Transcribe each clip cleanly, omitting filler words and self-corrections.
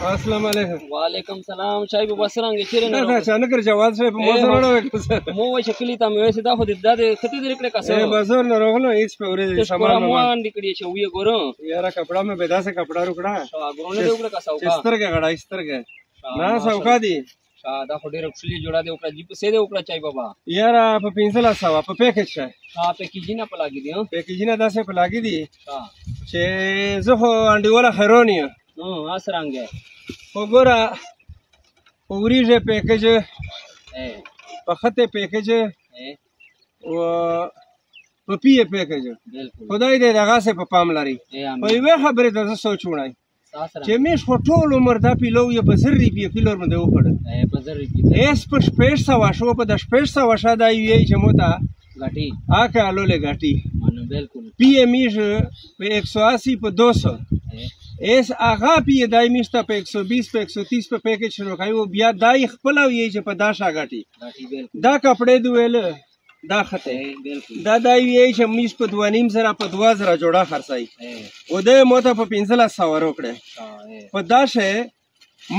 अस्सलाम वालेकुम। वालेकुम सलाम। शाही बाबा सरांगे चिरे ना था अचानक कर जवाब से मौसम ना मो वे शक्ली ता में सीधा खुद दादे खती दे निकले का ए बसर न रोगलो इस पे उरे सामान मो निकड़ी छे उये गोरो यार कपड़ा में बेदा से कपड़ा रुकड़ा गोरो ने उकले का सौका इस तरह के गड़ा इस तरह के ना सौका दी दा खोडे रखली जोड़ा दे उकला जीप से दे उकला चाय बाबा यार आप पिंसला सावा पे पैकेज है हां पे कीजिना पलागी दी हां पे कीजिना दा से पलागी दी हां छे जो अंडी वाला खैरोनिया असरांगे गोरा पूरी जे पैकेज पखते पैकेज व पपिए पैकेज खुदाई दे दगा से पपाम लारी कोई वे खबरे द सोच उड़ाई जेमेश फोटोल उमर दा पिलो ये बजर रिपी किलोर में देव पड़ बजर रिपी एस पर स्पेस सा वाशो पर द स्पेस सा वाशा दा ये जमोता गाटी आके आलो ले गाटी मन बिल्कुल पीएमईज पे 180 पे 200 एस आगा पी दाइमिस्ता पे 120 पे 130 पे पैकेज शुरू खाई वो बिया दाई खपला ये जे पे दाशा गाटी दा कपड़े दुएल दा खते दा दाई ये शमीस पे 2.5 जरा पे 2 जरा जोड़ा खरसाई ओदे मोता पे पिंसला सवरोकड़े पे दाशे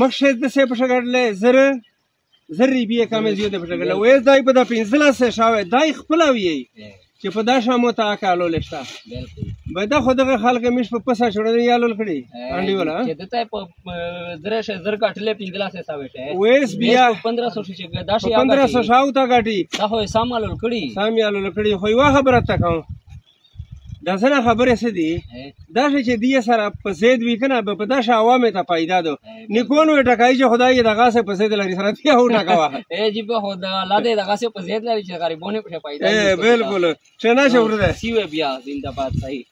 मकसद से पशगड़ले जरी भी कम जियो दे पशगड़ले वे दाई पे दा पिंसला से शावे दाई खपला ये چې په دا شامو ته کالو لښتا بالکل بدا خدغه خلک مش په پسا چړل یالو لکړي انډي ولا چې دته په درشه زر کټلې پینګلا سه ساوټه وېس بیا 1500 شي دا شي 1500 شاو تا غاټي دا خو سامالو لکړي سامالو لکړي خو وا خبره تا کوم دا سره خبره سه دي دا چې دی سره په زید وی کنه په دا شاوامه ته پیدا دو نیکونو ټکای چې خدای دغه سه په زید لري سره تی هو ټکوا اے جی په خدا لاده دغه سه په زید لري چې غریبونه په پیدا بالکل چنا شور ده سیوه بیا زنده‌باد صحیح